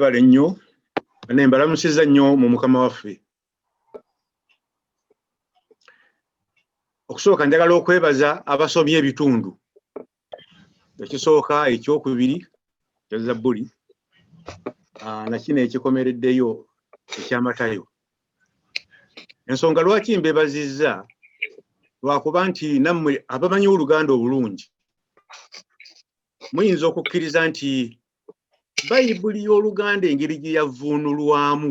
mwebale nnyo ne mbalamusiza nnyo mu mukama waffe. Okusooka njagala okwebaza abasomye ebitundu. Ekisooka ekyokubiri kya Zabbuli na kino ekikomereddeyo eky'Amatayo. Ensonga lwaki mbebazizza lwakuba nti nammwe abamanyi Oluganda obulungi muyinza okukkiriza nti Bayibuli y'Oluganda engeri gye yavvuunulwamu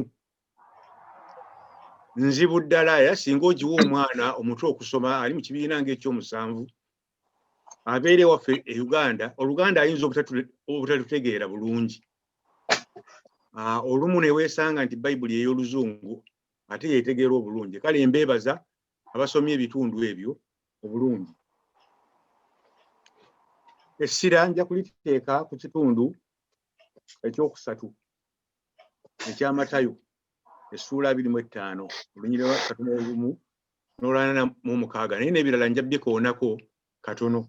nzibu ddala era singa ogiwa omwana omuto okusoma ali mu kibiina ng'ekyomusanvu abeere waffe e Uganda, Oluganda ayinza obutatutegeera bulungi. Olumu ne weesanga nti Bayibuli ey'Oluzungu ate yeetegeera obulungi. Kale mbeebaza abasomye ebitundu ebyo obulungi. Essira nja kuliteeka ku kitundu ekyokusatu eky'Amatayo essuula 25 olunyiriri lwa 31 n'olwa 46 naye n'ebirala nja bikoonako katono.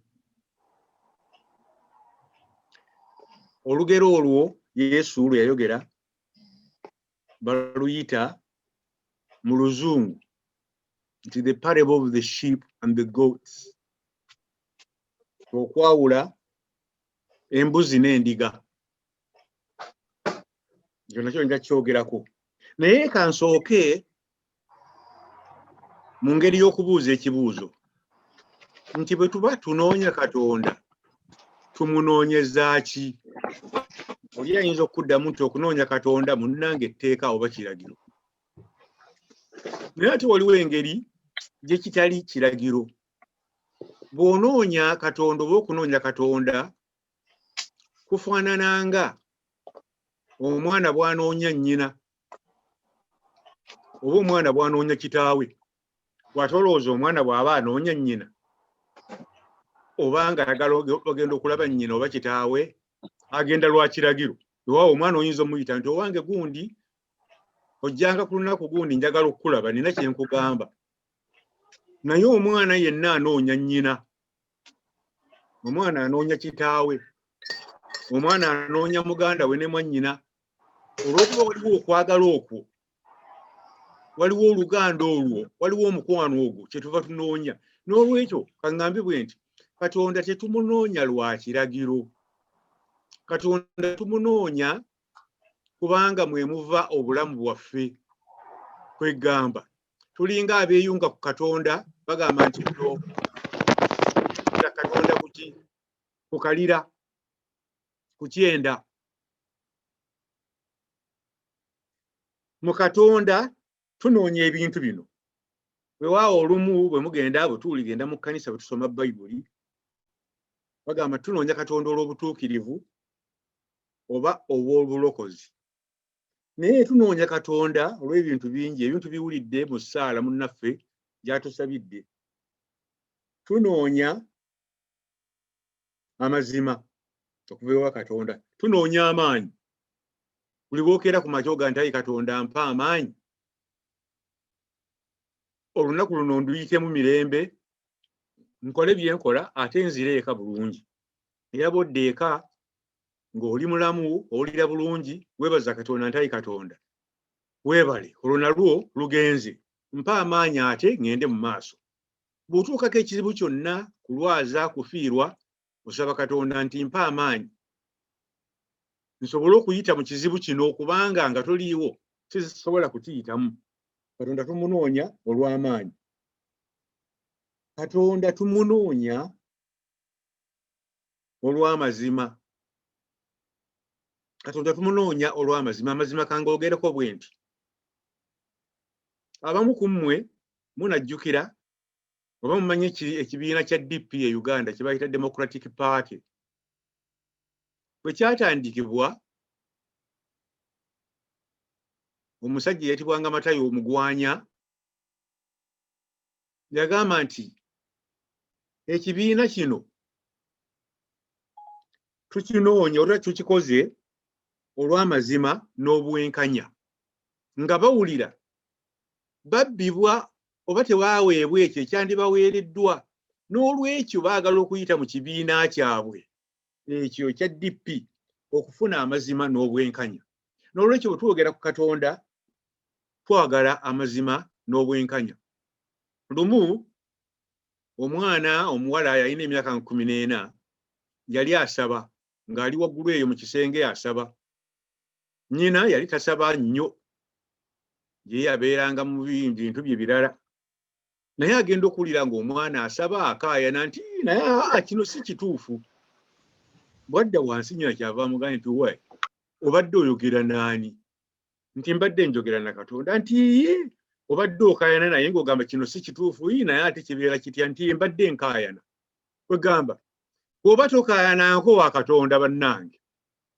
Olugero olwo Yesu lwe yayogera baluyita mu Luzungu nti the parable of the sheep and the goats, okwawula embuzi n'endiga. Ekyo nakyo nja kyogerako. Naye kansooke mu ngeri y'okubuuza ekibuuzo nti bwe tuba tunoonya Katonda tumunoonyeza ki? Oli ayinza okuddamu nti okunoonya Katonda munnange etteeka oba kiragiro. Naye ate waliwo engeri gye kitali kiragiro. Bw'onoonya Katonda oba okunoonya Katonda kufaanananga omwana bw'anoonya nnyina oba omwana bw'anoonya kitaawe. Bw'ate olowooza omwana bw'aba anoonya nnyina oba nga ayagala ogenda okulaba nnyina oba kitaawe agenda lwa kiragiro. Ewaawo omwana oyinza omuyita nti owange gundi ojjanga ku lunaku gundi njagala okukulaba nina kye nkugamba. Naye omwana yenna anoonya nnyina, omwana anoonya kitaawe, omwana anoonya muganda we ne mwannyina. Olw'okuba waliwo okwagala okwo, waliwo Oluganda olwo, waliwo omukwano ogwo kye tuva tunoonya. N'olwekyo kaŋŋambibwe nti Katonda tetumunoonya lwa kiragiro. Katonda tumunoonya kubanga mwe muva obulamu bwaffe. Kwegamba tulinga abeeyunga ku Katonda bagamba nti Katonda ku kalira, ku kyenda. Mu Katonda tunoonya ebintu bino. Weewaawo olumu bwe mugenda bwe tuligenda mu kkanisa bwe tusoma Bayibuli bagamba tunoonya Katonda olw'obutuukirivu oba obw'obulokozi. Naye tunoonya Katonda olw'ebintu bingi, ebintu biwulidde mu ssaala munnaffe gy'atusabidde. Tunoonya amazima okuva ewa Katonda. Tunoonya amaanyi. Buli bw'okeera ku makya oga nti ayi Katonda mpa amaanyi. Olunaku luno nduyitemu mirembe, nkole bye nkola ate nzire eka bulungi. Era bw'odda eka ng'oli mulamu owulira bulungi weebaza Katonda nti ayi Katonda weebale olwo nalwo lugenze. Mpa amaanyi ate ngende mu maaso. Bw'otuukako ekizibu kyonna kulwaza kufiirwa osaba Katonda nti mpa amaanyi nsobole okuyita mu kizibu kino kubanga nga toliiwo sisobola kukiyitamu. Katonda tumunoonya olw'amaanyi. Katonda tumunoonya olw'amazima. Katonda tumunoonya olw'amazima. Amazima kangogereko bwe nti abamu ku mmwe munajjukira oba mumanyi ekibiina kya DP e Uganda kye bayita Democratic Party bwe kyatandikibwa. Omusajja eyatibwanga Matayo Omugwanya yagamba nti ekibiina kino tukinoonya oba tukikoze olw'amazima n'obwenkanya, nga bawulira babbibwa oba tebaaweebwa ekyo ekyandibaweereddwa. N'olwekyo baagala okuyita mu kibiina kyabwe ekyo ekya DP okufuna amazima n'obwenkanya. n'olwekyo bwe twogera ku Katonda twagala amazima n'obwenkanya. Lumu omwana omuwala yalina emyaka 14 yali asaba ng'ali waggulu eyo mu kisenge asaba. Nnyina yali tasaba nnyo, ye yabeeranga mu bintu bye birala. Naye agenda okuwulira ng'omwana asaba akaayana nti naye kino si kituufu. Bwadda wansi nnyina kyava amugamba nti we obadde oyogera naani? Nti mbadde njogera na Katonda. Nti obadde okaayana naye ng'ogamba kino si kituufu, naye ate kibeera kitya? Nti mbadde nkaayana. Kwegamba bw'oba tokaayananko wa Katonda bannange,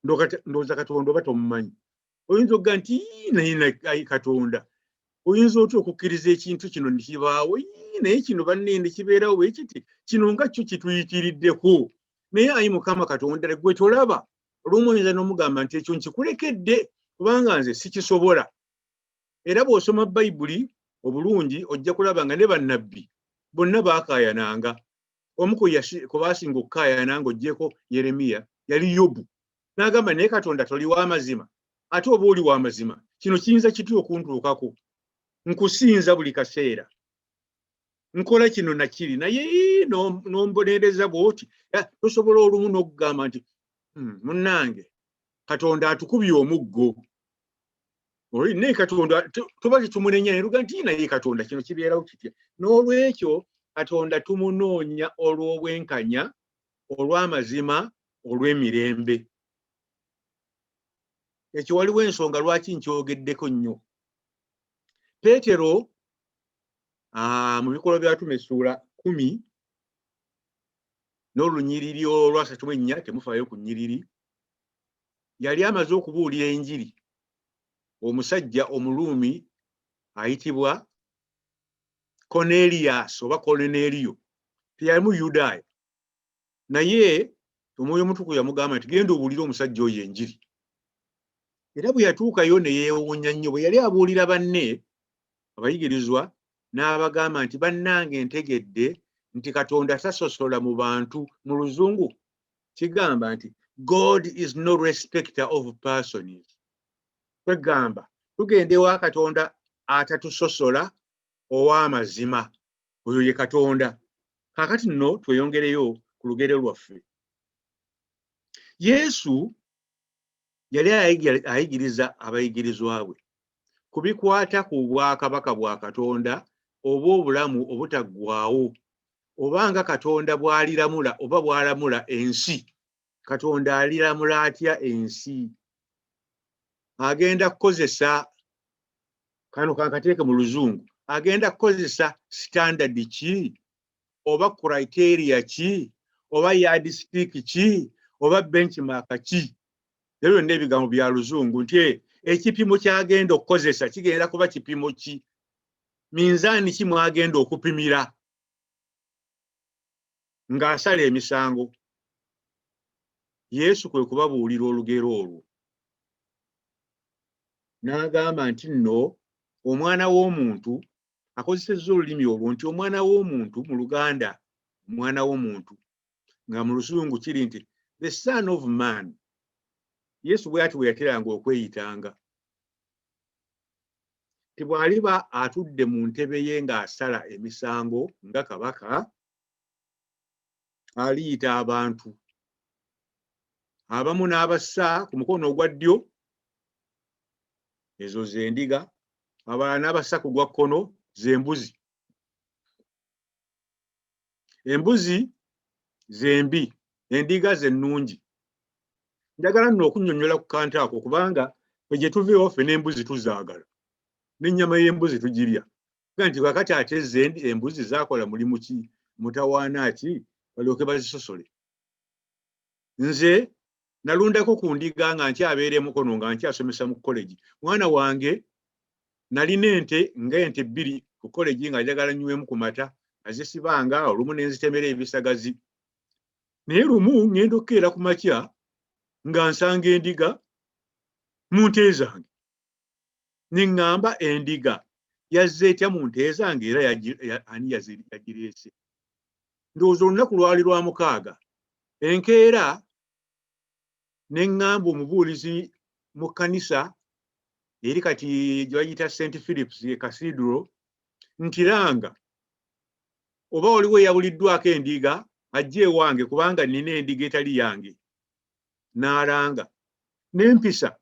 ndowooza Katonda oba tomumanyi. Oyinza okugamba nti naye Katonda oyinza otya okukkiriza ekintu kino ne kibaawo? Naye kino bannende kibeerawo bwe kiti, kino nga kyo kituyitiriddeko. Naye ayi Mukama Katonda gwe tolaba. Olumu oyinza n'omugamba nti ekyo nkikulekedde kubanga nze sikisobola. Era bw'osoma Bayibuli obulungi ojja kulaba nga ne bannabbi bonna baakaayananga. Omu ku baasinga okukaayana ng'oggyeko Yeremiya yali Yobu. N'agamba naye Katonda toli w'amazima? Ate oba oli w'amazima kino kiyinza kitya okuntuukako? Nkusinza buli kaseera, nkola kino na kiri, naye n'ombonereza bw'oti. Tosobola olumu n'okugamba nti munnange Katonda atukubye omuggo. Naye Katonda tuba tetumunenya ne tuga nti naye Katonda kino kibeerawo kitya? N'olwekyo Katonda tumunoonya olw'obwenkanya, olw'amazima, olw'emirembe. Ekyo waliwo ensonga lwaki nkyogeddeko nnyo. Peetero mu bikolwa by'Abatume essuula 10 n'olunyiriri olwa 34, temufaayo ku nnyiriri, yali amaze okubuulira enjiri omusajja Omuruumi ayitibwa Cornelius oba Cornelio. Teyali Muyudaaya, naye Omwoyo Omutukuvu yamugamba nti genda obuulire omusajja oyo enjiri. Era bwe yatuukayo ne yeewuunya nnyo. Bwe yali abuulira banne abayigirizwa n'abagamba nti bannange ntegedde nti Katonda tasosola mu bantu. Mu Luzungu kigamba nti God is no respecter of persons. Kwegamba tugenda ewa Katonda atatusosola ow'amazima, oyo ye Katonda. Kaakati nno tweyongereyo ku lugero lwaffe. Yesu yali ayigiriza abayigirizwa be ku bikwata ku bwakabaka bwa Katonda oba obulamu obutaggwaawo, obanga Katonda bw'aliramula oba bw'alamula ensi. Katonda aliramula atya ensi? Agenda kukozesa, kano kankateeke mu Luzungu, agenda kukozesa standard ki oba criteria ki oba yardstick ki oba benchmark ki? Ebyo byonna ebigambo bya Luzungu nti ekipimo ky'agenda okukozesa kigenda kuba kipimo ki? Minzaani ki mwagenda okupimira ng'asala emisango? Yesu kwe kubabuulira olugero olwo. N'agamba nti nno omwana w'omuntu, akozesezza olulimi olwo nti omwana w'omuntu mu Luganda, omwana w'omuntu, nga mu Luzungu kiri nti the son of man. Yesu bw'ati bwe yateranga okweyitanga. Tibw'aliba atudde mu ntebe ye ng'asala emisango nga kabaka, aliyita abantu. Abamu n'abassa ku mukono ogwa ddyo, ezo ze ndiga, abalala n'abassa ku gwa kkono, ze mbuzi. Embuzi ze mbi, endiga ze nnungi. Njagala nno okunnyonnyola ku kantu ako kubanga ffe gye tuva ewaffe n'embuzi tuzaagala, n'ennyama y'embuzi tugirya. Nti kakati ate embuzi zaakola mulimu ki, mutawaana ki balyoke bazisosole? Nze nalundako ku ndiga nga nkyabeera emukono nga nkyasomesa mu college. Mwana wange nalina ente ng'ente 2 ku college nga njagala nywemu ku mata, azisibanga olumu ne nzitemera ebisagazi. Naye lumu ngenda okukeera ku makya nga nsanga endiga mu nte zange. Ne ŋŋamba endiga yazze etya mu nte zange era ani yagireese? Ndowooza olunaku lwali lwa 6. Enkeera ne ŋŋamba omubuulizi mu kkanisa eri kati gye bayita St. Philip's Cathedral, nti langa oba oliwo eyabuliddwako endiga ajje ewange kubanga nina endiga etali yange. N'alanga n'empisa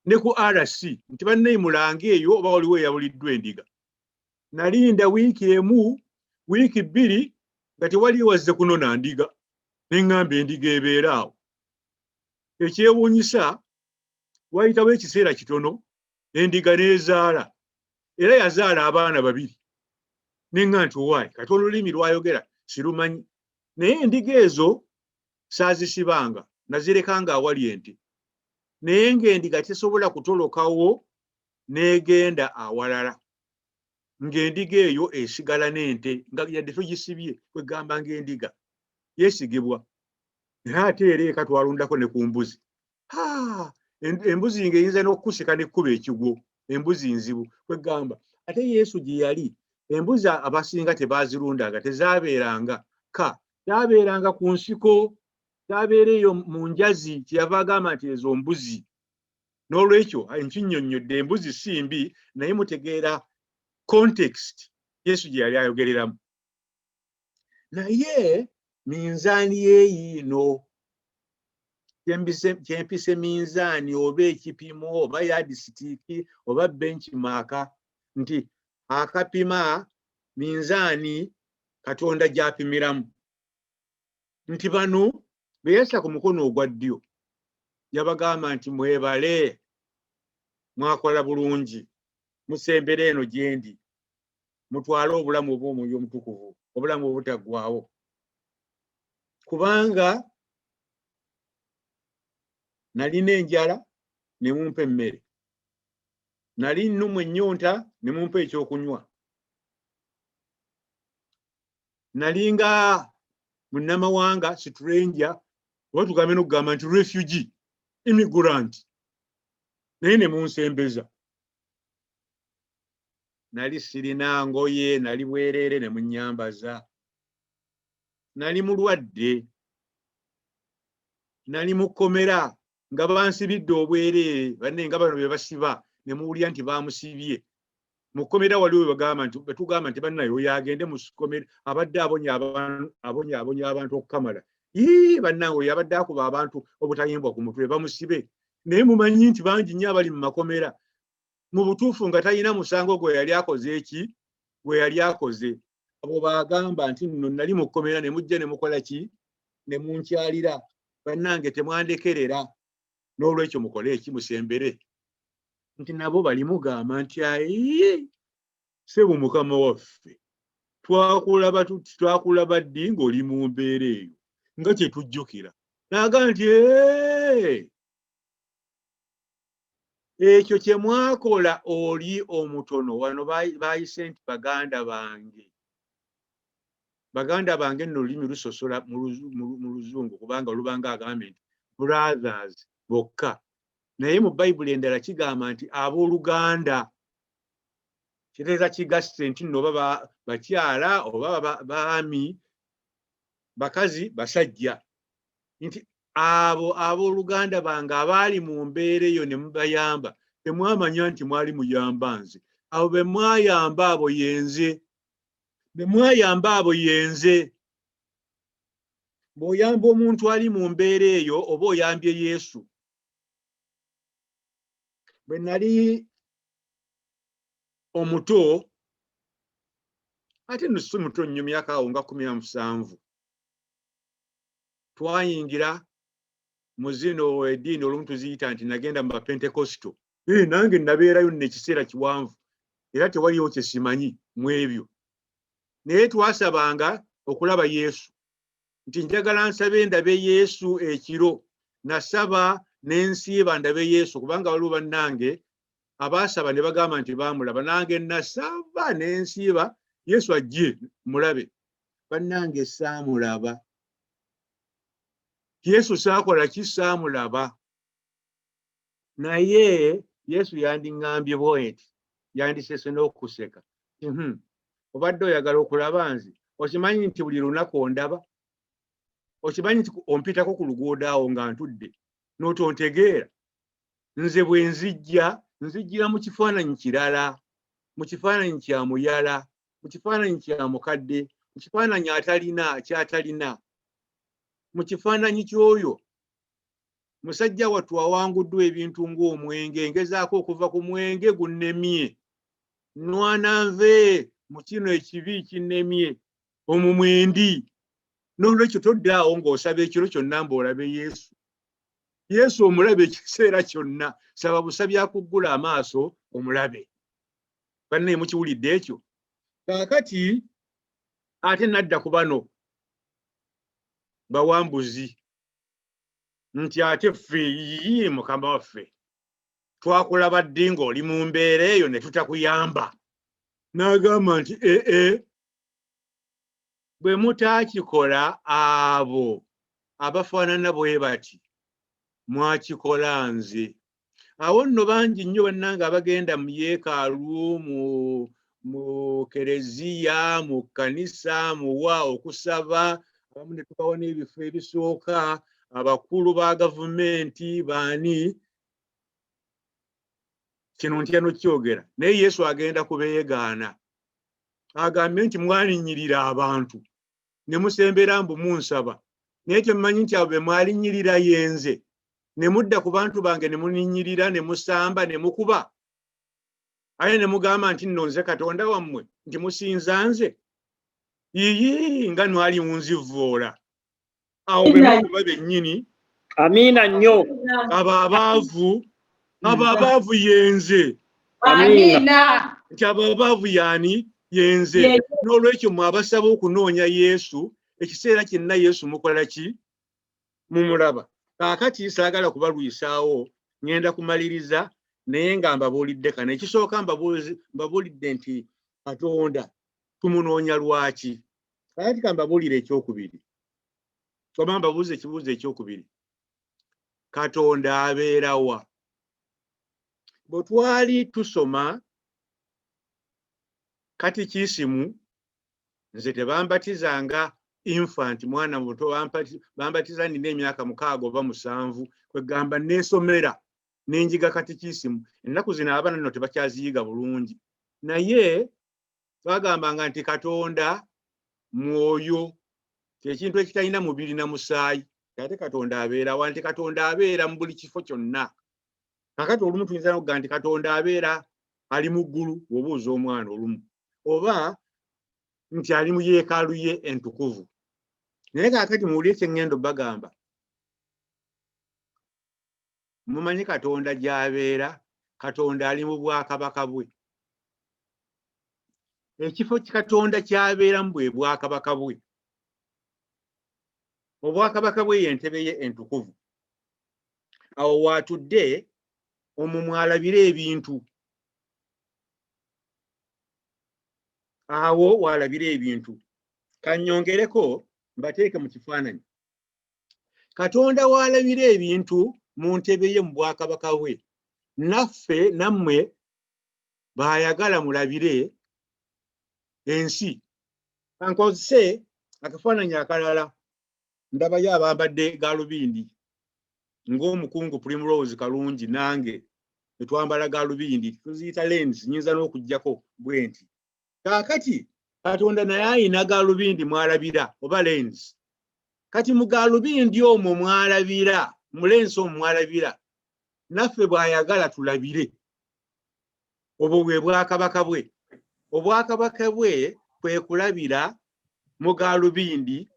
ne ku RC nti bannayi mulange eyo oba oliwo eyabuliddwa endiga. Nalinda wiiki emu, wiiki bbiri nga tewali wazze kunona ndiga. Neŋŋamba endiga ebeera awo. Ekyewuunyisa wayitawo ekiseera kitono endiga n'ezaala. Era yazaala abaana babiri. Neŋŋamba nti owaayi kati olulimi lwayogera sirumanyi. Naye endiga ezo saazisibanga nazirekanga awali ente. Naye ng'endiga tesobola kutolokawo n'egenda awalala. Ng'endiga eyo esigala n'ente nga yadde tugisibye kwegamba ng'endiga yeesigibwa. Naye ate era eka twalundako ne ku mbuzi. Embuzi ng'eyinza n'okukusika n'ekkuba ekigwo. Embuzi nzibu kwegamba. Ate Yesu gye yali embuzi abasinga tebaazirundanga, tezaabeeranga ka. Zaabeeranga ku nsiko, zaabeera eyo mu njazi, kyeyava agamba nti ezo mbuzi. N'olwekyo nkinnyonnyodde embuzi si mbi, naye mutegeera context Yesu gye yali ayogereramu. Naye minzaani yeeyiino kyempise minzaani oba ekipimo oba yardstick oba benchmark nti akapima minzaani Katonda gy'apimiramu. Nti bano be yassa ku mukono ogwa ddyo yabagamba nti mwebale, mwakola bulungi, musembere eno gye ndi, mutwale obulamu obw'Omwoyo Omutukuvu, obulamu obutaggwaawo. Kubanga nalina enjala ne mumpa emmere, nali nnumwa ennyonta ne mumpa ekyokunywa, nalinga munnamawanga stranger oba tugambe n'okugamba nti refugee, immigrant, naye ne munsembeza. Nali sirina ngoye, nali bwereere ne munnyambaza. Nali mulwadde, nali mu kkomera nga bansibidde obwereere, banne nga bano be basiba ne muwulira nti baamusibye. Mu kkomera waliwo betugamba nti bannaye oyo agende mu kkomera abadde abonye abantu okukamala. Bannange oyo abadde akuba abantu obutayimbwa ku mutwe bamusibe. Naye mumanyi nti bangi nnyo abali mu makomera mu butuufu nga talina musango gwe yali akoze eki gwe yali akoze. Abo bagamba nti nno nali mu kkomera ne mujja ne mukola ki ne munkyalira. Bannange temwandekerera, n'olwekyo mukole eki musembere. Nti nabo bali mugamba nti ayi sebo Mukama waffe twakulaba ddi ng'oli mu mbeera eyo nga kye tujjukira. Naga nti ekyo kye mwakola oli omutono wano bayise nti baganda bange. Baganda bange nno olulimi lusosola mu Luzungu kubanga olubanga agambe nti brothers bokka. Naye mu Bayibuli endala kigamba nti abooluganda. Kitegeeza kigasse nti nno oba bakyala oba baami, bakazi, basajja. Nti abo abooluganda bange abaali mu mbeera eyo ne mubayamba, temwamanya nti mwali muyamba nze. Abo be mwayamba abo yenze. Be mwayamba abo yenze. Bw'oyamba omuntu ali mu mbeera eyo oba oyambye Yesu. Bwe nali omuto, ate nno si muto nnyo, myaka awo nga 17, twayingira mu zino eddiini olumu tuziyita nti nagenda mu Bapentekosto. Nange nabeerayo nno ekiseera kiwanvu era tewaliwo kye simanyi mu ebyo. Naye twasabanga okulaba Yesu. Nti njagala nsabe ndabe Yesu ekiro. Nasaba n'ensiiba ndabe Yesu kubanga waliwo bannange abaasaba ne bagamba nti baamulaba. Nange nasaba n'ensiiba Yesu ajje mulabe. Bannange saamulaba. Yesu saakola ki? Saamulaba. Naye Yesu yandiŋŋambye bw'eti, yandisese n'okuseka. Obadde oyagala okulaba nze? Okimanyi nti buli lunaku ondaba? Okimanyi nti ompitako ku luguudo awo nga ntudde n'otontegeera? Nze bwe nzijja nzijira mu kifaananyi kirala, mu kifaananyi kya muyala, mu kifaananyi kya mukadde, mu kifaananyi kyatalina, mu kifaananyi ky'oyo musajja wattu awanguddwa ebintu ng'omwenge, ngezaako okuva ku mwenge gunnemye, nwana nve mu kino ekibi kinnemye, omumwendi. N'olwekyo toddaawo ng'osaba ekiro kyonna mb'olabe Yesu. Yesu omulabe ekiseera kyonna, saba busabi akuggula amaaso omulabe. Bannaye mukiwulidde ekyo? Kaakati ate nadda ku bano bawambuzi nti ate ffe yiyi Mukama waffe twakulaba ddi ng'oli mu mbeera eyo ne tutakuyamba. N'agamba nti bwe mutaakikola abo abafaanana bwe bati mwakikola nze. Awo nno bangi nnyo bannange abagenda mu yeekaalu, mu kereziya, mu kkanisa, okusaba, abamu ne tubawa n'ebifo ebisooka, abakulu ba gavumenti baani. Kino ntya n'okyogera, naye Yesu agenda kubeegaana. Agambye nti mwalinnyirira abantu ne musembera mbu munsaba, naye kyemmanyi nti abo be mwalinnyirira yenze, ne mudda ku bantu bange ne muninnyirira, ne musamba, ne mukuba, aye ne mugamba nti nno nze Katonda wammwe, nti musinza nze. Yiyi nga nwali munzivvoola. Awo be mukuba bennyini. Amiina nnyo. Ababaavu yenze. Amiina. Nti ababaavu yaani yenze. N'olwekyo mwabasaba okunoonya Yesu, ekiseera kyonna Yesu mukola ki? Mumulaba. Kaakati saagala kubalwisaawo, ngenda kumaliriza naye nga mbabuulidde kano. Ekisooka mbabuulidde nti Katonda tumunoonya lwaki? Kaakati ka mbabuulire ekyokubiri. Oba mbabuuze ekibuuzo ekyokubiri. Katonda abeera wa? Bwe twali tusoma katikisimu, nze tebambatizanga infant, mwana muto, bambatiza nina emyaka 6 oba 7, kwegamba neesomera n'enjiga katikisimu. Ennaku zino abaana nno tebakyaziyiga bulungi, naye bagambanga nti Katonda mwoyo, kyekintu ekitalina mubiri na musaayi. Ate Katonda abeera wa? Nti Katonda abeera mu buli kifo kyonna. Kakati olumu tuyinza n'okugamba nti Katonda abeera ali mu ggulu, obuuza omwana olumu, oba nti ali mu yeekaalu ye entukuvu. Naye kaakati muwulire kye ŋŋenda obbagamba. Mumanyi Katonda gy'abeera? Katonda ali mu bwakabaka bwe. Ekifo Katonda ky'abeeramu bwe bwakabaka bwe. Obwakabaka bwe y'entebe ye entukuvu. Awo waatudde omwo mwalabire ebintu. Awo walabire ebintu. Kannyongereko mbateeke mu kifaananyi. Katonda walabire ebintu mu ntebe ye mu bwakabaka bwe. Naffe nammwe baayagala mulabire ensi. Kankozese akafaananyi akalala. Ndabayo abambadde gaalubindi ng'omukungu Primrose Kalungi nange etwambala gaalubindi, tuziyita lens, nyinza n'okuggyako bwe nti. Kaakati Katonda naye ayina gaalubindi mwalabira oba lens. Kati mu gaalubindi omwo mwalabira, mu lensi omwo mwalabira, naffe bw'ayagala tulabire. Obwo bwe bwakabaka bwe. Obwakabaka bwe kwe kulabira mu gaalubindi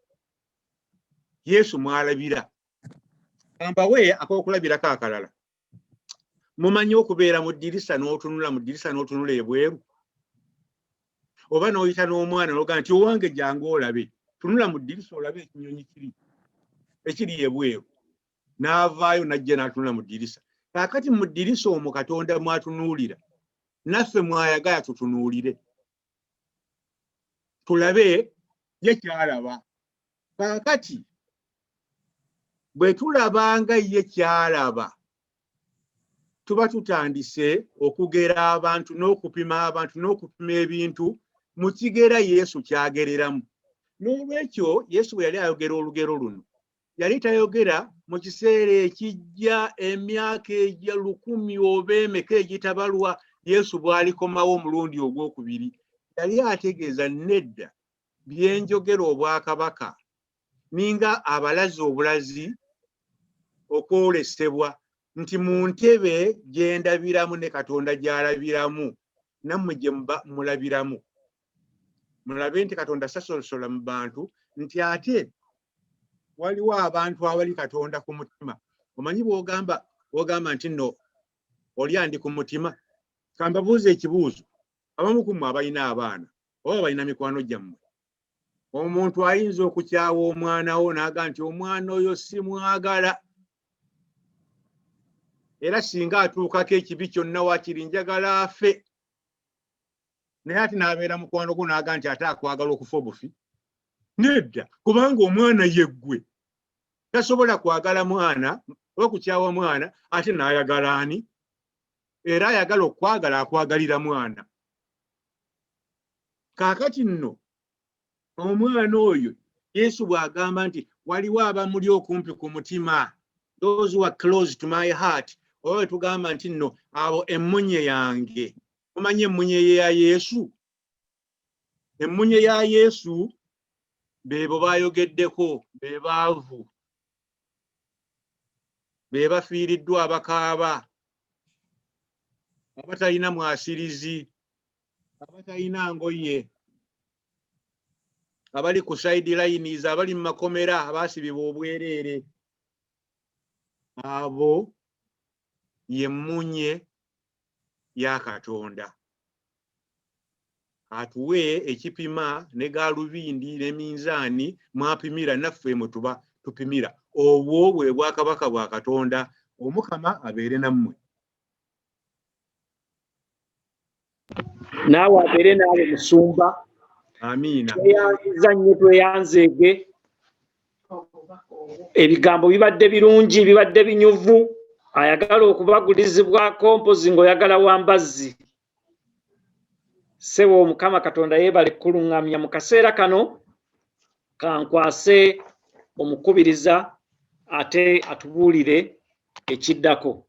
Yesu mwalabira. Kambawe ak'okulabirako akalala. Mumanyi okubeera mu ddirisa n'otunula mu ddirisa n'otunula ebweru? Oba n'oyita n'omwana n'ogamba nti owange jangu olabe. Tunula mu ddirisa olabe ekinyonyi ekiri ebweru. N'avaayo n'ajja n'atunula mu ddirisa. Kaakati mu ddirisa omwo Katonda mwatunuulira. Naffe mwayagala tutunuulire. Tulabe ye kyalaba. Kaakati bwe tulabanga ye kyalaba, tuba tutandise okugera abantu n'okupima abantu n'okupima ebintu mu kigera Yesu kyagereramu. N'olwekyo Yesu bwe yali ayogera olugero luno, yali tayogera mu kiseera ekijja emyaka ejja 1000 oba emeka egitabalwa Yesu bw'alikomawo omulundi ogwokubiri yali ategeeza nedda byenjogera obwakabaka ninga abalazi obulazi okwolesebwa nti mu ntebe gye ndabiramu ne Katonda gy'alabiramu nammwe gye mulabiramu. Mulabe nti Katonda sasolosola mu bantu nti ate waliwo abantu abali Katonda ku mutima. Omanyi bw'ogamba nti nno oli andi ku mutima. Kambabuuza ekibuuzo. Abamu ku mmwe abalina abaana oba balina mikwano gyammwe. Omuntu ayinza okukyawa omwana wo n'aga nti omwana oyo simwagala. Era singa atuukako ekibi kyonna wakiri njagala afe. Naye ati n'abeera mukwano gwo n'aga nti ate akwagala okufa obufi. Nedda kubanga omwana yeggwe tasobola kwagala mwana oba kukyawa mwana ate n'ayagala ani? Era ayagala okwagala akwagalira mwana. Kaakati nno omwana oyo Yesu bw'agamba nti waliwo abamuli okumpi ku mutima, those who are close to my heart. Oyo tugamba nti nno abo emmunye yange. Omanyi emmunye ya Yesu? Emmunye ya Yesu bebo bayogeddeko, be baavu, be bafiiriddwa abakaaba, abatalina mwasirizi, abatalina ngoye, abali ku sidelines, abali mu makomera abaasibibwa obwereere. Abo y'emmunye ya Katonda. Atuwe ekipima ne galubindi ne minzaani mwapimira naffe mwe tuba tupimira. Obwo bwe bwakabaka bwa Katonda. Omukama abeere nammwe. Naawe abeere naawe musumba. Amiina. Tweyanziza nnyo tweyanzeege. Ebigambo bibadde birungi, bibadde binyuvu. Ayagala okubagulizibwako mpozi ng'oyagala wambazzi. Sebo Omukama Katonda yeebale kuluŋŋamya mu kaseera kano kankwase omukubiriza ate atubuulire ekiddako.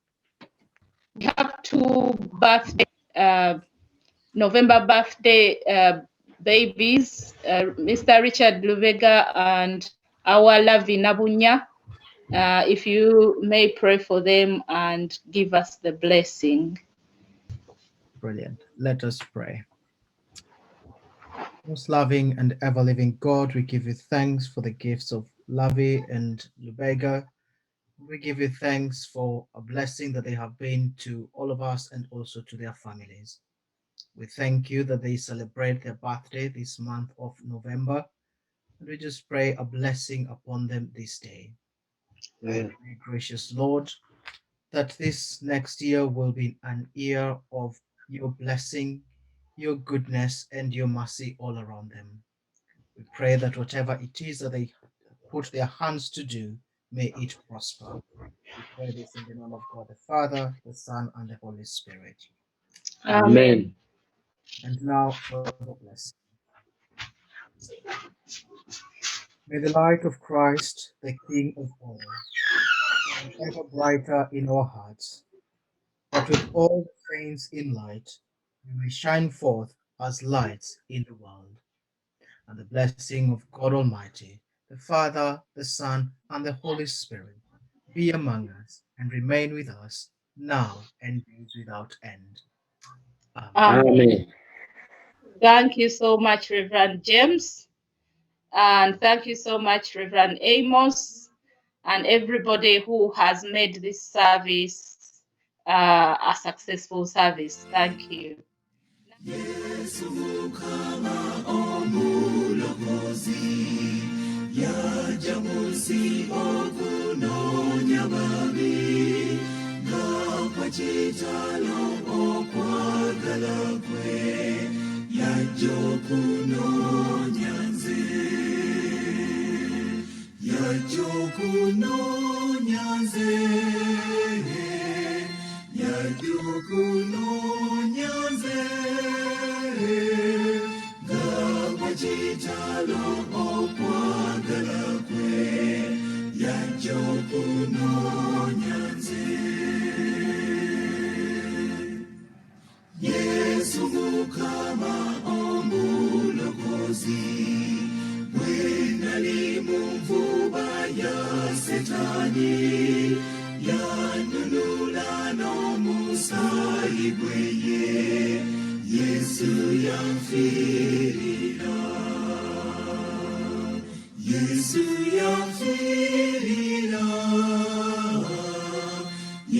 We have two birthday, November birthday babies, Mr. Richard Lubega and our Lavi Nabunya. If you may pray for them and give us the blessing. Brilliant. Let us pray. Most loving and ever-living God, we give you thanks for the gifts of Lavi and Lubega. We give you thanks for a blessing that they have been to all of us and also to their families. We thank you that they celebrate their birthday this month of November, and we just pray a blessing upon them this day. I pray, gracious Lord, that this next year will be an year of your blessing, your goodness, and your mercy all around them. We pray that whatever it is that they put their hands to do, may it prosper. We pray this in the name of God, the Father, the Son, and the Holy Spirit. Amen. And now for the blessing. May the light of Christ, the King of all, shine ever brighter in our hearts, that with all the saints in light, we may shine forth as lights in the world. And the blessing of God Almighty, the Father, the Son, and the Holy Spirit be among us and remain with us now and days without end. Amen. Amen. Thank you so much, Reverend James. And thank you so much, Reverend Amos, and everybody who has made this service a successful service. Thank you. Chitalo okwagala kwe gy'okunoonya nze. Yesu Mukama omulokozi, bwe nali mu nvuba ya Setaani, yannunula n'omusaayi gwe ye, Yesu yanfiirira. Yesu yanfiirira.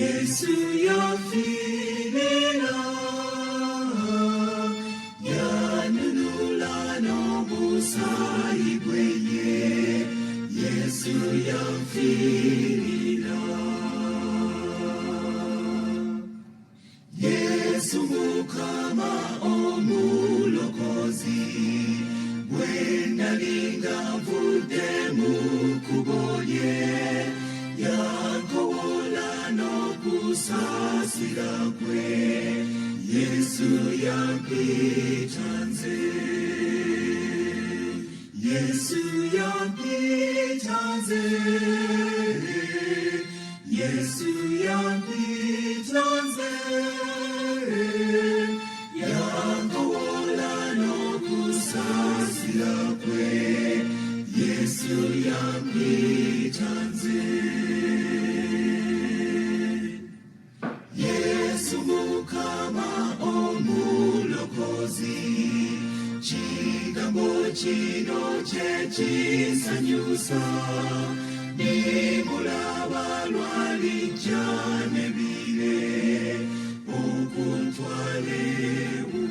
Yesu yanfiirira. Yannunula n'omusaayi gwe ye, Yesu yanfiirira. Yesu Mukama omulokozi, bwe nali nga nvudde mu kkubo lye, yankowoola n'okusaasira kwe, Yesu yampita nze. Yesu yampita nze. Yesu yampita nze. Yankowoola n'okusaasira kwe, Yesu yampita nze. Yesu Mukama omulokozi, kigambo kino kye kinsanyusa, nimulaba lwalijja n'ebire okuntwala ewu.